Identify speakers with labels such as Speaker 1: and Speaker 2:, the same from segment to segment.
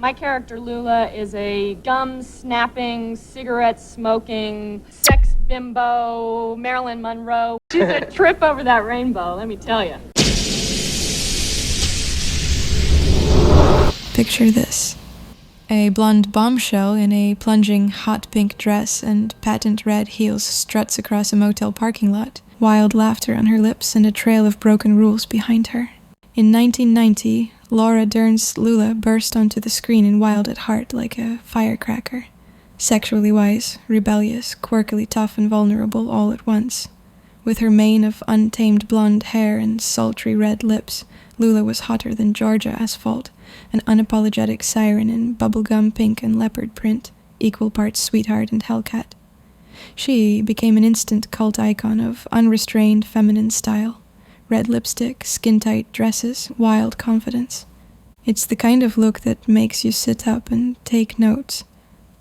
Speaker 1: My character Lula is a gum-snapping, cigarette-smoking, sex bimbo, Marilyn Monroe. She's a trip over that rainbow, let me tell you.
Speaker 2: Picture this. A blonde bombshell in a plunging hot pink dress and patent red heels struts across a motel parking lot, wild laughter on her lips and a trail of broken rules behind her. In 1990, Laura Dern's Lula burst onto the screen in Wild at Heart like a firecracker. Sexually wise, rebellious, quirkily tough and vulnerable all at once. With her mane of untamed blonde hair and sultry red lips, Lula was hotter than Georgia asphalt, an unapologetic siren in bubblegum pink and leopard print, equal parts sweetheart and hellcat. She became an instant cult icon of unrestrained feminine style. Red lipstick, skin-tight dresses, wild confidence. It's the kind of look that makes you sit up and take notes.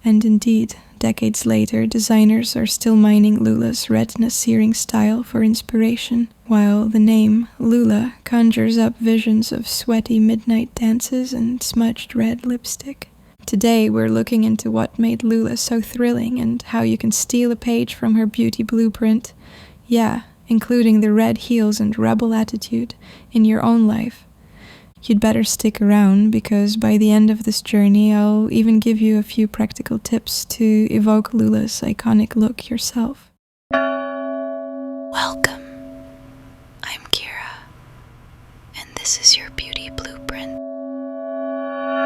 Speaker 2: And indeed, decades later, designers are still mining Lula's retina-searing style for inspiration, while the name Lula conjures up visions of sweaty midnight dances and smudged red lipstick. Today, we're looking into what made Lula so thrilling and how you can steal a page from her beauty blueprint. Yeah, including the red heels and rebel attitude in your own life. You'd better stick around, because by the end of this journey, I'll even give you a few practical tips to evoke Lula's iconic look yourself.
Speaker 3: Welcome. I'm Kira, and this is your beauty blueprint.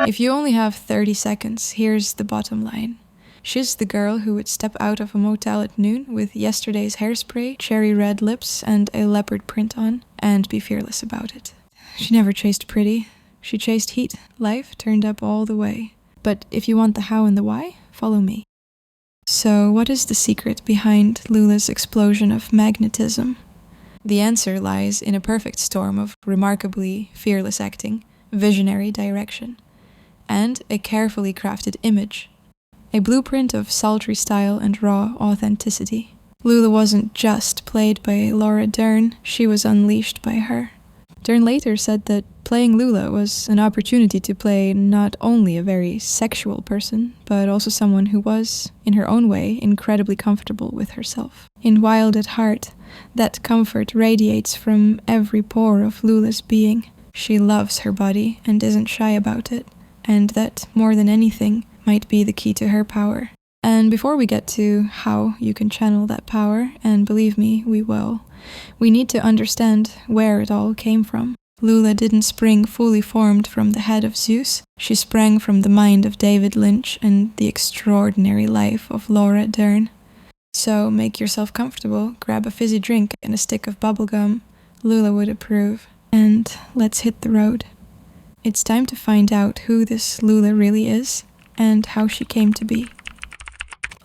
Speaker 2: If you only have 30 seconds, here's the bottom line. She's the girl who would step out of a motel at noon with yesterday's hairspray, cherry red lips, and a leopard print on, and be fearless about it. She never chased pretty. She chased heat. Life turned up all the way. But if you want the how and the why, follow me. So what is the secret behind Lula's explosion of magnetism? The answer lies in a perfect storm of remarkably fearless acting, visionary direction, and a carefully crafted image. A blueprint of sultry style and raw authenticity. Lula wasn't just played by Laura Dern, she was unleashed by her. Dern later said that playing Lula was an opportunity to play not only a very sexual person, but also someone who was, in her own way, incredibly comfortable with herself. In Wild at Heart, that comfort radiates from every pore of Lula's being. She loves her body and isn't shy about it, and that, more than anything, might be the key to her power. And before we get to how you can channel that power, and believe me, we will, we need to understand where it all came from. Lula didn't spring fully formed from the head of Zeus. She sprang from the mind of David Lynch and the extraordinary life of Laura Dern. So make yourself comfortable, grab a fizzy drink and a stick of bubblegum. Lula would approve. And let's hit the road. It's time to find out who this Lula really is and how she came to be.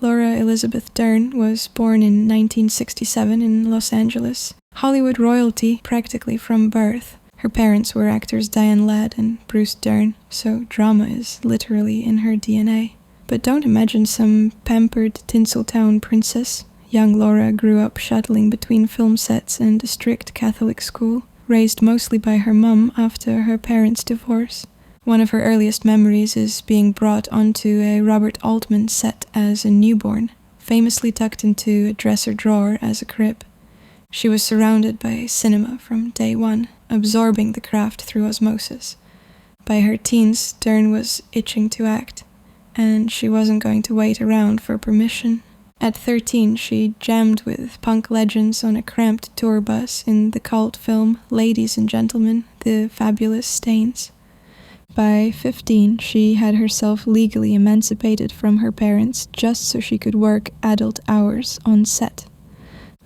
Speaker 2: Laura Elizabeth Dern was born in 1967 in Los Angeles. Hollywood royalty practically from birth. Her parents were actors Diane Ladd and Bruce Dern, so drama is literally in her DNA. But don't imagine some pampered Tinseltown princess. Young Laura grew up shuttling between film sets and a strict Catholic school, raised mostly by her mum after her parents' divorce. One of her earliest memories is being brought onto a Robert Altman set as a newborn, famously tucked into a dresser drawer as a crib. She was surrounded by cinema from day one, absorbing the craft through osmosis. By her teens, Dern was itching to act, and she wasn't going to wait around for permission. At 13, she jammed with punk legends on a cramped tour bus in the cult film Ladies and Gentlemen, The Fabulous Stains. By 15, she had herself legally emancipated from her parents just so she could work adult hours on set.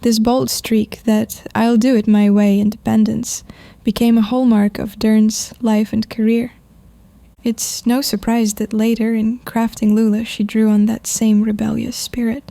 Speaker 2: This bold streak that I'll do it my way independence became a hallmark of Dern's life and career. It's no surprise that later, in crafting Lula, she drew on that same rebellious spirit.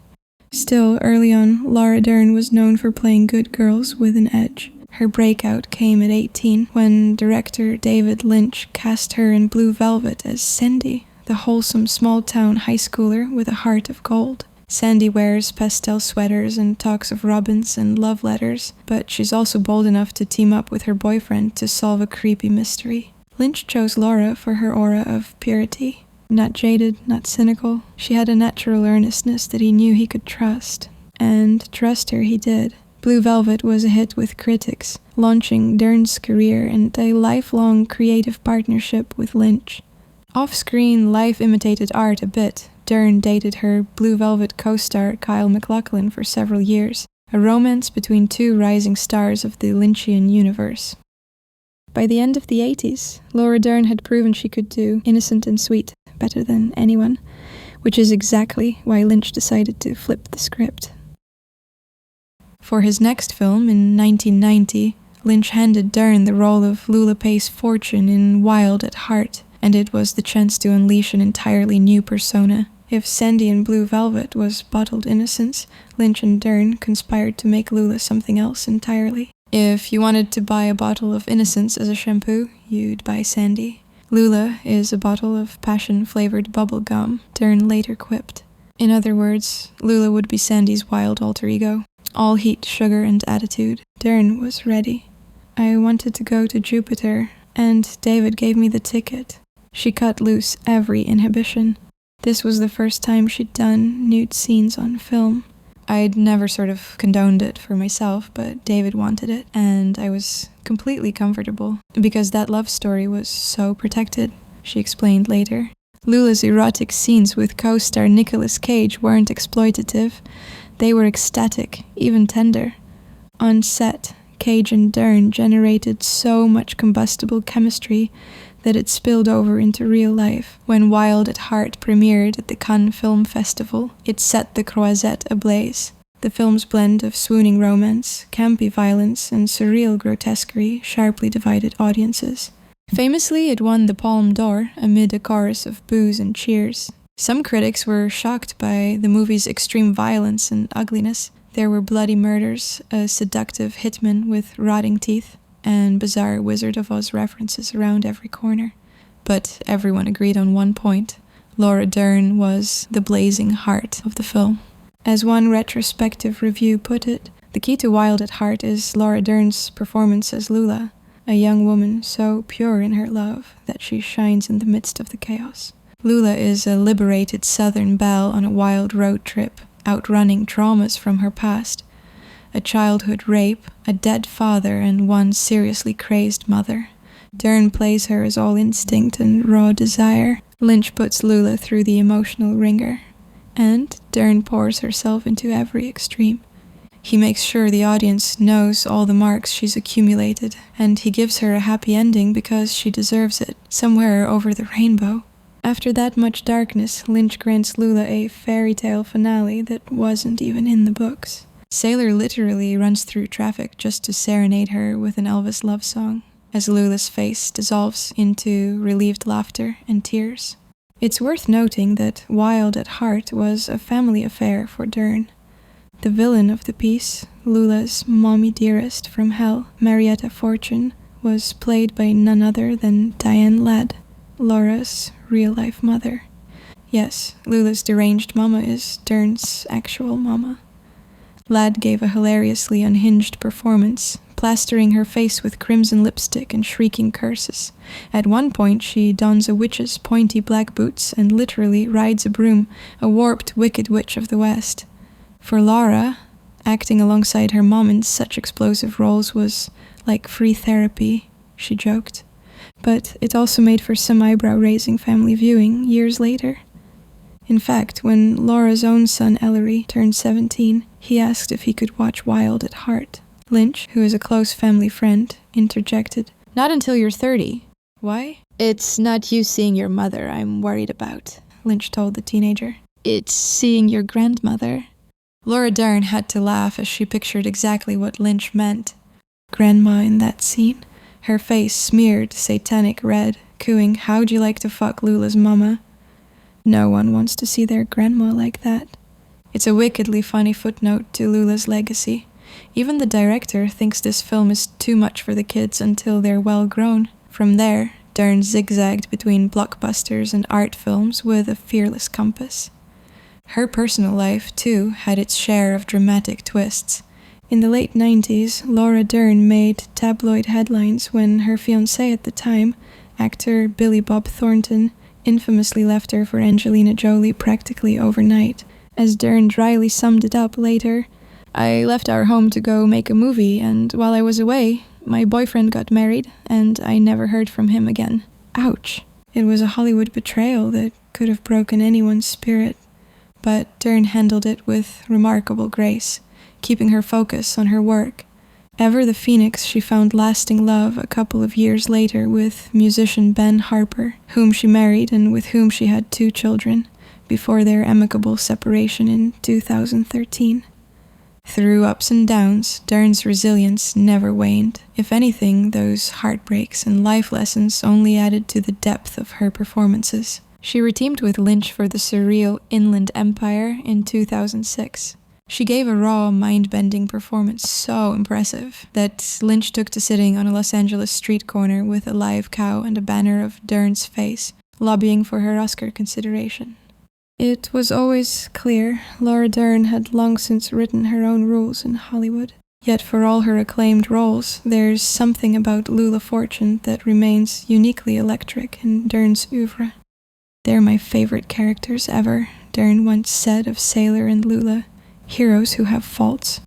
Speaker 2: Still, early on, Laura Dern was known for playing good girls with an edge. Her breakout came at 18, when director David Lynch cast her in Blue Velvet as Cindy, the wholesome small-town high schooler with a heart of gold. Sandy wears pastel sweaters and talks of robins and love letters, but she's also bold enough to team up with her boyfriend to solve a creepy mystery. Lynch chose Laura for her aura of purity. Not jaded, not cynical. She had a natural earnestness that he knew he could trust. And trust her he did. Blue Velvet was a hit with critics, launching Dern's career and a lifelong creative partnership with Lynch. Off-screen, life imitated art a bit. Dern dated her Blue Velvet co-star Kyle MacLachlan for several years, a romance between two rising stars of the Lynchian universe. By the end of the 80s, Laura Dern had proven she could do innocent and sweet better than anyone, which is exactly why Lynch decided to flip the script. For his next film, in 1990, Lynch handed Dern the role of Lula Pace Fortune in Wild at Heart, and it was the chance to unleash an entirely new persona. If Sandy in Blue Velvet was bottled innocence, Lynch and Dern conspired to make Lula something else entirely. If you wanted to buy a bottle of innocence as a shampoo, you'd buy Sandy. Lula is a bottle of passion-flavored bubble gum, Dern later quipped. In other words, Lula would be Sandy's wild alter ego. All heat, sugar, and attitude. Dern was ready. I wanted to go to Jupiter, and David gave me the ticket. She cut loose every inhibition. This was the first time she'd done nude scenes on film. I'd never sort of condoned it for myself, but David wanted it, and I was completely comfortable, because that love story was so protected, she explained later. Lula's erotic scenes with co-star Nicolas Cage weren't exploitative. They were ecstatic, even tender. On set, Cage and Dern generated so much combustible chemistry that it spilled over into real life. When Wild at Heart premiered at the Cannes Film Festival, it set the Croisette ablaze. The film's blend of swooning romance, campy violence, and surreal grotesquerie sharply divided audiences. Famously, it won the Palme d'Or amid a chorus of boos and cheers. Some critics were shocked by the movie's extreme violence and ugliness. There were bloody murders, a seductive hitman with rotting teeth, and bizarre Wizard of Oz references around every corner. But everyone agreed on one point. Laura Dern was the blazing heart of the film. As one retrospective review put it, the key to Wild at Heart is Laura Dern's performance as Lula, a young woman so pure in her love that she shines in the midst of the chaos. Lula is a liberated southern belle on a wild road trip, outrunning traumas from her past. A childhood rape, a dead father, and one seriously crazed mother. Dern plays her as all instinct and raw desire. Lynch puts Lula through the emotional ringer. And Dern pours herself into every extreme. He makes sure the audience knows all the marks she's accumulated, and he gives her a happy ending because she deserves it, somewhere over the rainbow. After that much darkness, Lynch grants Lula a fairy tale finale that wasn't even in the books. Sailor literally runs through traffic just to serenade her with an Elvis love song, as Lula's face dissolves into relieved laughter and tears. It's worth noting that Wild at Heart was a family affair for Dern. The villain of the piece, Lula's mommy dearest from hell, Marietta Fortune, was played by none other than Diane Ladd, Laura's real-life mother. Yes, Lula's deranged mama is Dern's actual mama. Ladd gave a hilariously unhinged performance, plastering her face with crimson lipstick and shrieking curses. At one point, she dons a witch's pointy black boots and literally rides a broom, a warped, wicked witch of the West. For Laura, acting alongside her mom in such explosive roles was like free therapy, she joked. But it also made for some eyebrow-raising family viewing years later. In fact, when Laura's own son Ellery turned 17, he asked if he could watch Wild at Heart. Lynch, who is a close family friend, interjected, "Not until you're 30. Why?" "It's not you seeing your mother I'm worried about," Lynch told the teenager. "It's seeing your grandmother." Laura Dern had to laugh as she pictured exactly what Lynch meant. Grandma in that scene, her face smeared satanic red, cooing, "How'd you like to fuck Lula's mama?" No one wants to see their grandma like that. It's a wickedly funny footnote to Lula's legacy. Even the director thinks this film is too much for the kids until they're well grown. From there, Dern zigzagged between blockbusters and art films with a fearless compass. Her personal life, too, had its share of dramatic twists. In the late 90s, Laura Dern made tabloid headlines when her fiancé at the time, Actor Billy Bob Thornton infamously left her for Angelina Jolie practically overnight. As Dern dryly summed it up later, "I left our home to go make a movie, and while I was away, my boyfriend got married, and I never heard from him again." Ouch. It was a Hollywood betrayal that could have broken anyone's spirit, but Dern handled it with remarkable grace, keeping her focus on her work. Ever the phoenix, she found lasting love a couple of years later with musician Ben Harper, whom she married and with whom she had 2 children, before their amicable separation in 2013. Through ups and downs, Dern's resilience never waned. If anything, those heartbreaks and life lessons only added to the depth of her performances. She reteamed with Lynch for the surreal Inland Empire in 2006. She gave a raw, mind-bending performance so impressive that Lynch took to sitting on a Los Angeles street corner with a live cow and a banner of Dern's face, lobbying for her Oscar consideration. It was always clear Laura Dern had long since written her own rules in Hollywood. Yet for all her acclaimed roles, there's something about Lula Fortune that remains uniquely electric in Dern's oeuvre. "They're my favorite characters ever," Dern once said of Sailor and Lula, "heroes who have faults."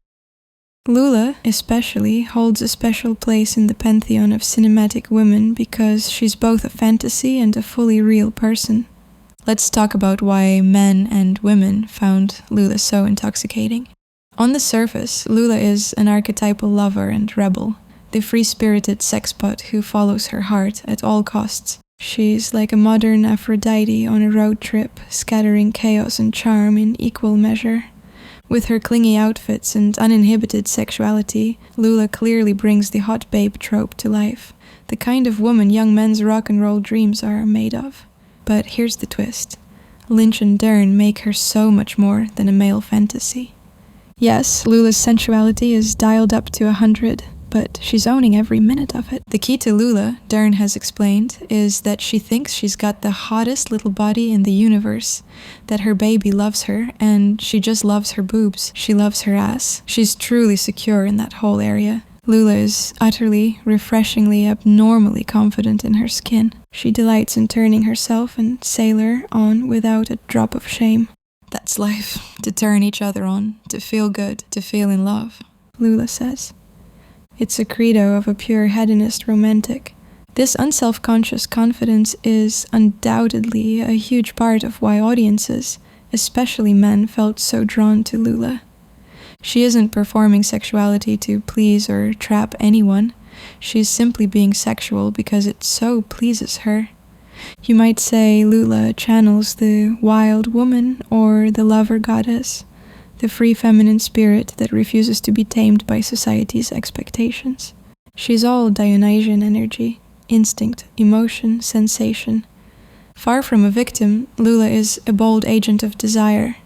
Speaker 2: Lula, especially, holds a special place in the pantheon of cinematic women because she's both a fantasy and a fully real person. Let's talk about why men and women found Lula so intoxicating. On the surface, Lula is an archetypal lover and rebel, the free-spirited sexbot who follows her heart at all costs. She's like a modern Aphrodite on a road trip, scattering chaos and charm in equal measure. With her clingy outfits and uninhibited sexuality, Lula clearly brings the hot babe trope to life, the kind of woman young men's rock and roll dreams are made of. But here's the twist. Lynch and Dern make her so much more than a male fantasy. Yes, Lula's sensuality is dialed up to 100, but she's owning every minute of it. The key to Lula, Dern has explained, is that she thinks she's got the hottest little body in the universe, that her baby loves her, and she just loves her boobs. She loves her ass. She's truly secure in that whole area. Lula is utterly, refreshingly, abnormally confident in her skin. She delights in turning herself and Sailor on without a drop of shame. That's life, to turn each other on, to feel good, to feel in love, Lula says. It's a credo of a pure hedonist romantic. This unself-conscious confidence is undoubtedly a huge part of why audiences, especially men, felt so drawn to Lula. She isn't performing sexuality to please or trap anyone. She's simply being sexual because it so pleases her. You might say Lula channels the wild woman or the lover goddess, the free feminine spirit that refuses to be tamed by society's expectations. She's all Dionysian energy, instinct, emotion, sensation. Far from a victim, Lula is a bold agent of desire.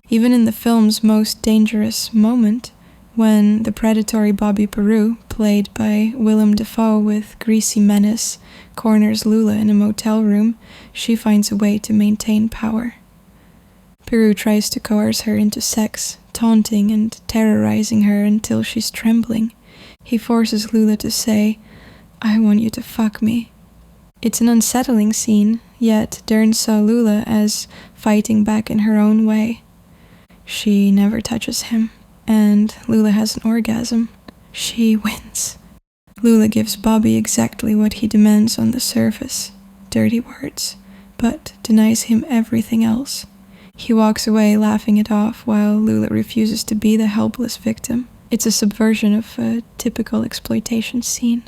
Speaker 2: Even in the film's most dangerous moment, when the predatory Bobby Peru, played by Willem Dafoe with greasy menace, corners Lula in a motel room, she finds a way to maintain power. Peru tries to coerce her into sex, taunting and terrorizing her until she's trembling. He forces Lula to say, "I want you to fuck me." It's an unsettling scene, yet Dern saw Lula as fighting back in her own way. She never touches him, and Lula has an orgasm. She wins. Lula gives Bobby exactly what he demands on the surface, dirty words, but denies him everything else. He walks away laughing it off while Lula refuses to be the helpless victim. It's a subversion of a typical exploitation scene.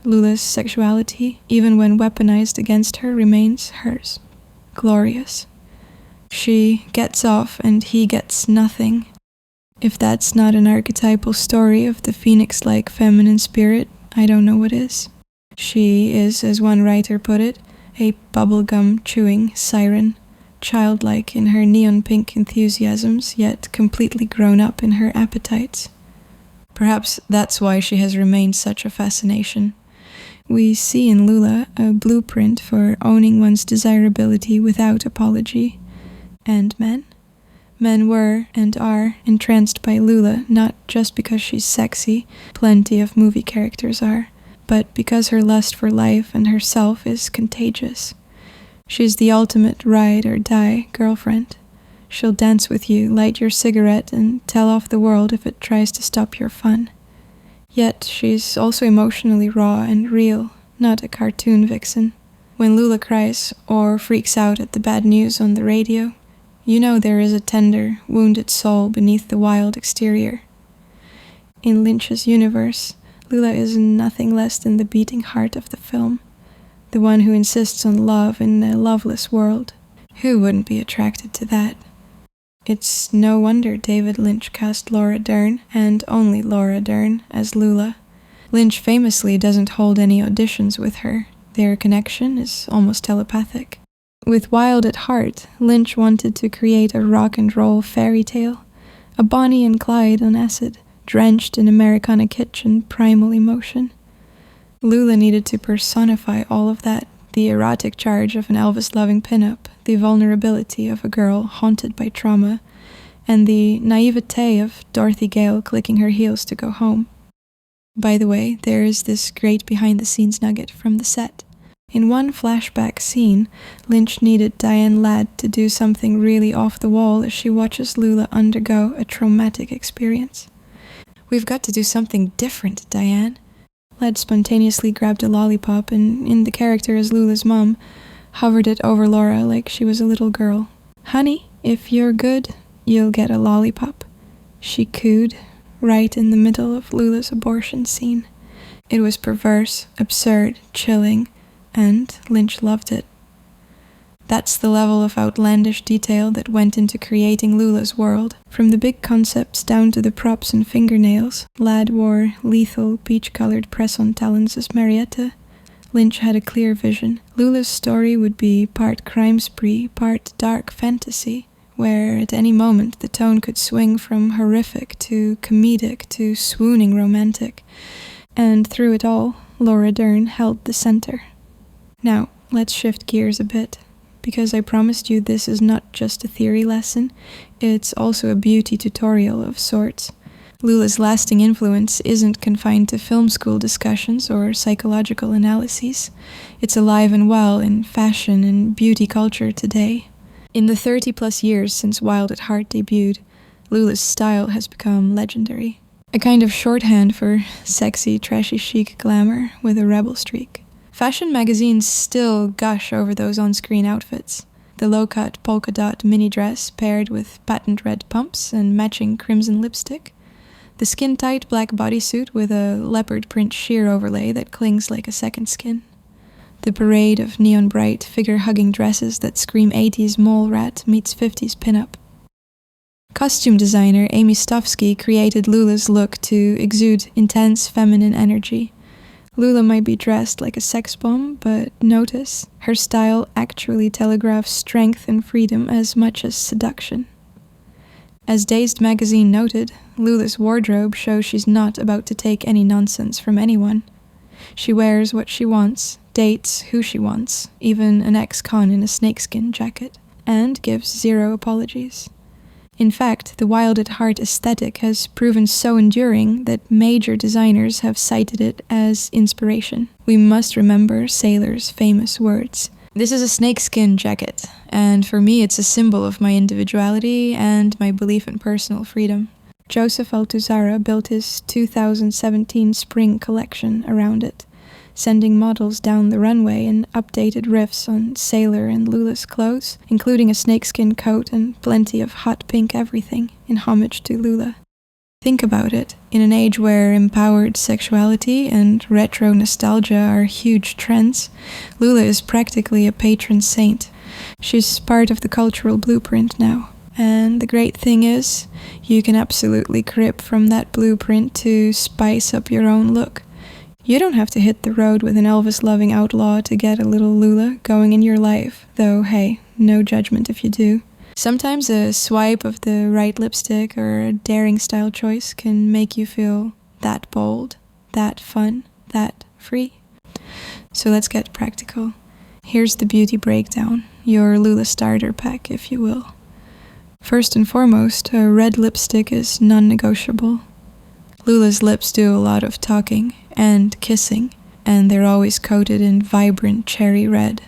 Speaker 2: Lula's sexuality, even when weaponized against her, remains hers. Glorious. She gets off and he gets nothing. If that's not an archetypal story of the phoenix-like feminine spirit, I don't know what is. She is, as one writer put it, a bubblegum-chewing siren, childlike in her neon-pink enthusiasms, yet completely grown up in her appetites. Perhaps that's why she has remained such a fascination. We see in Lula a blueprint for owning one's desirability without apology. And men? Men were, and are, entranced by Lula, not just because she's sexy, plenty of movie characters are, but because her lust for life and herself is contagious. She's the ultimate ride or die girlfriend. She'll dance with you, light your cigarette, and tell off the world if it tries to stop your fun. Yet she's also emotionally raw and real, not a cartoon vixen. When Lula cries or freaks out at the bad news on the radio, you know there is a tender, wounded soul beneath the wild exterior. In Lynch's universe, Lula is nothing less than the beating heart of the film, the one who insists on love in a loveless world. Who wouldn't be attracted to that? It's no wonder David Lynch cast Laura Dern, and only Laura Dern, as Lula. Lynch famously doesn't hold any auditions with her. Their connection is almost telepathic. With Wild at Heart, Lynch wanted to create a rock and roll fairy tale, a Bonnie and Clyde on acid, drenched in Americana kitsch and primal emotion. Lula needed to personify all of that, the erotic charge of an Elvis-loving pinup, the vulnerability of a girl haunted by trauma, and the naivete of Dorothy Gale clicking her heels to go home. By the way, there is this great behind-the-scenes nugget from the set. In one flashback scene, Lynch needed Diane Ladd to do something really off-the-wall as she watches Lula undergo a traumatic experience. "We've got to do something different, Diane." Ladd spontaneously grabbed a lollipop and, in the character as Lula's mom, hovered it over Laura like she was a little girl. "Honey, if you're good, you'll get a lollipop," she cooed, right in the middle of Lula's abortion scene. It was perverse, absurd, chilling, and Lynch loved it. That's the level of outlandish detail that went into creating Lula's world. From the big concepts down to the props and fingernails, Ladd wore lethal, peach-colored press-on talons as Marietta. Lynch had a clear vision. Lula's story would be part crime spree, part dark fantasy, where at any moment the tone could swing from horrific to comedic to swooning romantic. And through it all, Laura Dern held the center. Now, let's shift gears a bit, because I promised you this is not just a theory lesson, it's also a beauty tutorial of sorts. Lula's lasting influence isn't confined to film school discussions or psychological analyses. It's alive and well in fashion and beauty culture today. In the 30-plus years since Wild at Heart debuted, Lula's style has become legendary. A kind of shorthand for sexy, trashy chic glamour with a rebel streak. Fashion magazines still gush over those on-screen outfits. The low-cut polka-dot mini dress paired with patent red pumps and matching crimson lipstick. The skin-tight black bodysuit with a leopard print sheer overlay that clings like a second skin. The parade of neon-bright, figure-hugging dresses that scream 80s mole rat meets 50s pinup. Costume designer Amy Stofsky created Lula's look to exude intense feminine energy. Lula might be dressed like a sex bomb, but notice, her style actually telegraphs strength and freedom as much as seduction. As Dazed magazine noted, Lula's wardrobe shows she's not about to take any nonsense from anyone. She wears what she wants, dates who she wants, even an ex-con in a snakeskin jacket, and gives zero apologies. In fact, the Wild at Heart aesthetic has proven so enduring that major designers have cited it as inspiration. We must remember Sailor's famous words. "This is a snakeskin jacket, and for me it's a symbol of my individuality and my belief in personal freedom." Joseph Altuzarra built his 2017 spring collection around it, sending models down the runway in updated riffs on Sailor and Lula's clothes, including a snakeskin coat and plenty of hot pink everything in homage to Lula. Think about it, in an age where empowered sexuality and retro nostalgia are huge trends, Lula is practically a patron saint. She's part of the cultural blueprint now. And the great thing is, you can absolutely crib from that blueprint to spice up your own look. You don't have to hit the road with an Elvis-loving outlaw to get a little Lula going in your life, though hey, no judgment if you do. Sometimes a swipe of the right lipstick or a daring style choice can make you feel that bold, that fun, that free. So let's get practical. Here's the beauty breakdown, your Lula starter pack, if you will. First and foremost, a red lipstick is non-negotiable. Lula's lips do a lot of talking and kissing, and they're always coated in vibrant cherry red.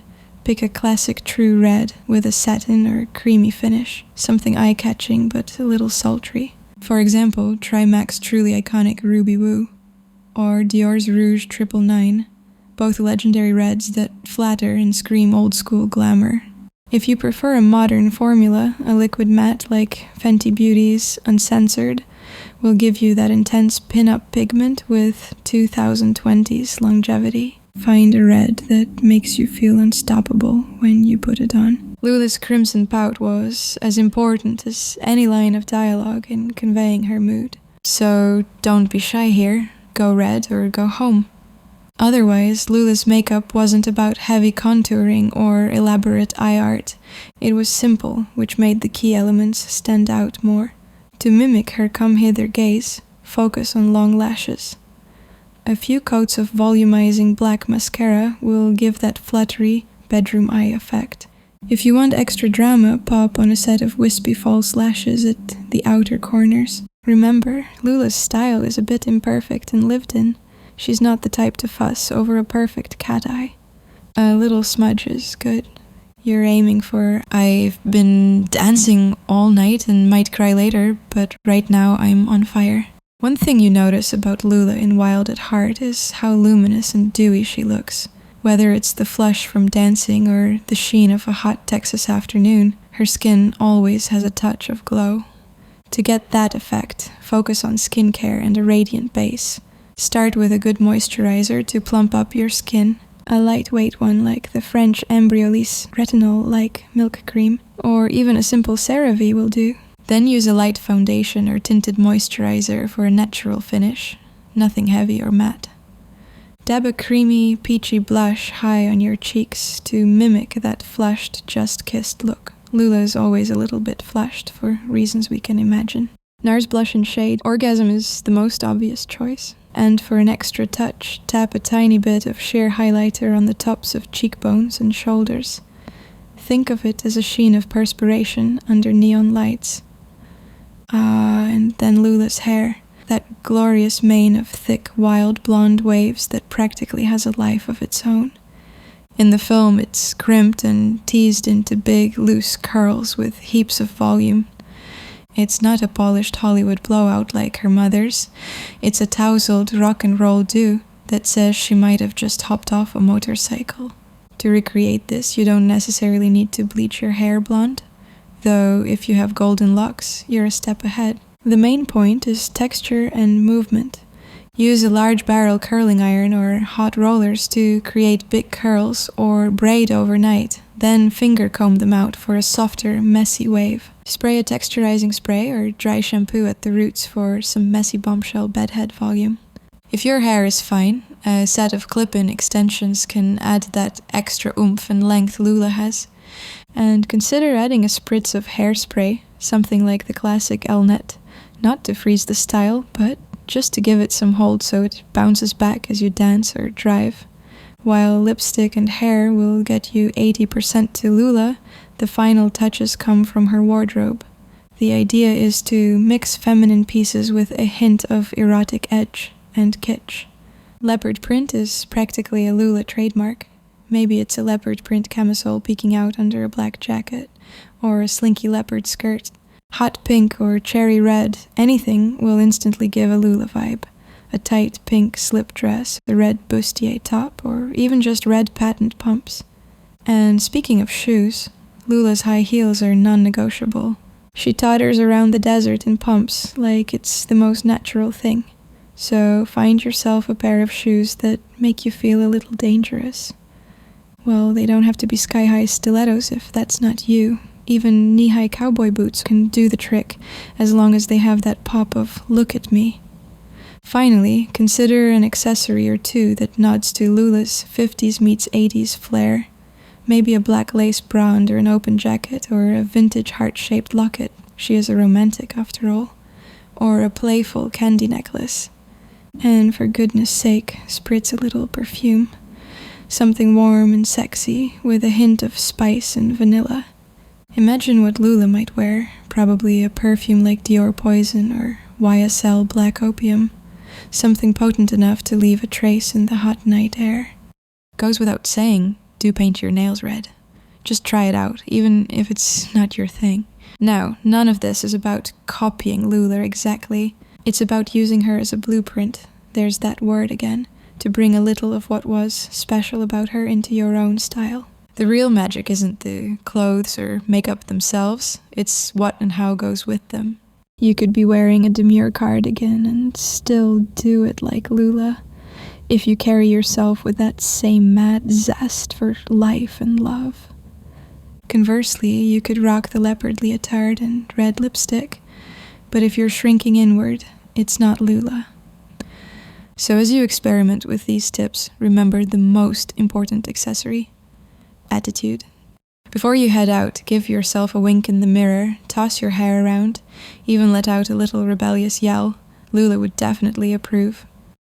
Speaker 2: Pick a classic true red with a satin or creamy finish, something eye-catching but a little sultry. For example, try MAC's truly iconic Ruby Woo, or Dior's Rouge 999, both legendary reds that flatter and scream old-school glamour. If you prefer a modern formula, a liquid matte like Fenty Beauty's Uncensored will give you that intense pin-up pigment with 2020's longevity. Find a red that makes you feel unstoppable when you put it on. Lula's Crimson Pout was as important as any line of dialogue in conveying her mood. So don't be shy here, go red or go home. Otherwise, Lula's makeup wasn't about heavy contouring or elaborate eye art. It was simple, which made the key elements stand out more. To mimic her come-hither gaze, focus on long lashes. A few coats of volumizing black mascara will give that fluttery, bedroom eye effect. If you want extra drama, pop on a set of wispy false lashes at the outer corners. Remember, Lula's style is a bit imperfect and lived in. She's not the type to fuss over a perfect cat eye. A little smudge is good. You're aiming for, I've been dancing all night and might cry later, but right now I'm on fire. One thing you notice about Lula in Wild at Heart is how luminous and dewy she looks. Whether it's the flush from dancing or the sheen of a hot Texas afternoon, her skin always has a touch of glow. To get that effect, focus on skincare and a radiant base. Start with a good moisturizer to plump up your skin. A lightweight one like the French Embryolisse retinol-like milk cream, or even a simple CeraVe will do. Then use a light foundation or tinted moisturizer for a natural finish, nothing heavy or matte. Dab a creamy, peachy blush high on your cheeks to mimic that flushed, just-kissed look. Lula is always a little bit flushed for reasons we can imagine. NARS blush in shade Orgasm is the most obvious choice. And for an extra touch, tap a tiny bit of sheer highlighter on the tops of cheekbones and shoulders. Think of it as a sheen of perspiration under neon lights. And then Lula's hair, that glorious mane of thick, wild blonde waves that practically has a life of its own. In the film, it's crimped and teased into big, loose curls with heaps of volume. It's not a polished Hollywood blowout like her mother's. It's a tousled rock and roll do that says she might have just hopped off a motorcycle. To recreate this, you don't necessarily need to bleach your hair blonde, though if you have golden locks, you're a step ahead. The main point is texture and movement. Use a large barrel curling iron or hot rollers to create big curls or braid overnight, then finger comb them out for a softer, messy wave. Spray a texturizing spray or dry shampoo at the roots for some messy bombshell bedhead volume. If your hair is fine, a set of clip-in extensions can add that extra oomph and length Lula has. And consider adding a spritz of hairspray, something like the classic Elnet, not to freeze the style, but just to give it some hold so it bounces back as you dance or drive. While lipstick and hair will get you 80% to Lula, the final touches come from her wardrobe. The idea is to mix feminine pieces with a hint of erotic edge and kitsch. Leopard print is practically a Lula trademark. Maybe it's a leopard print camisole peeking out under a black jacket, or a slinky leopard skirt. Hot pink or cherry red, anything will instantly give a Lula vibe. A tight pink slip dress, a red bustier top, or even just red patent pumps. And speaking of shoes, Lula's high heels are non-negotiable. She totters around the desert in pumps like it's the most natural thing. So find yourself a pair of shoes that make you feel a little dangerous. Well, they don't have to be sky-high stilettos if that's not you. Even knee-high cowboy boots can do the trick, as long as they have that pop of "look at me." Finally, consider an accessory or two that nods to Lula's 50s meets 80s flair. Maybe a black lace bra under an open jacket, or a vintage heart-shaped locket. She is a romantic, after all. Or a playful candy necklace. And for goodness sake, spritz a little perfume. Something warm and sexy, with a hint of spice and vanilla. Imagine what Lula might wear, probably a perfume like Dior Poison or YSL Black Opium. something potent enough to leave a trace in the hot night air. Goes without saying, do paint your nails red. Just try it out, even if it's not your thing. Now, none of this is about copying Lula exactly. It's about using her as a blueprint, there's that word again, to bring a little of what was special about her into your own style. The real magic isn't the clothes or makeup themselves, it's what and how goes with them. You could be wearing a demure cardigan and still do it like Lula, if you carry yourself with that same mad zest for life and love. Conversely, you could rock the leopard leotard and red lipstick, but if you're shrinking inward, it's not Lula. So as you experiment with these tips, remember the most important accessory: attitude. Before you head out, give yourself a wink in the mirror, toss your hair around, even let out a little rebellious yell. Lula would definitely approve.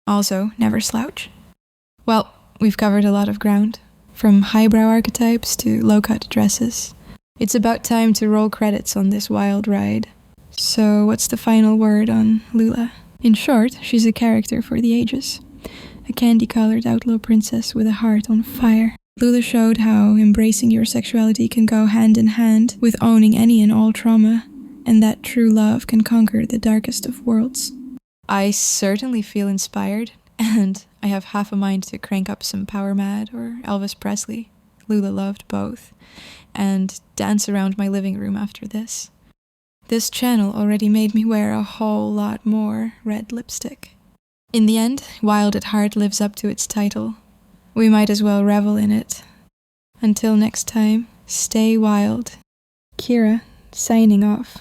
Speaker 2: Also, never slouch. Well, we've covered a lot of ground, from highbrow archetypes to low-cut dresses. It's about time to roll credits on this wild ride. So what's the final word on Lula? In short, she's a character for the ages. A candy-colored outlaw princess with a heart on fire. Lula showed how embracing your sexuality can go hand in hand with owning any and all trauma, and that true love can conquer the darkest of worlds. I certainly feel inspired, and I have half a mind to crank up some Power Mad or Elvis Presley. Lula loved both, and dance around my living room after this. This channel already made me wear a whole lot more red lipstick. In the end, Wild at Heart lives up to its title. We might as well revel in it. Until next time, stay wild. Kira, signing off.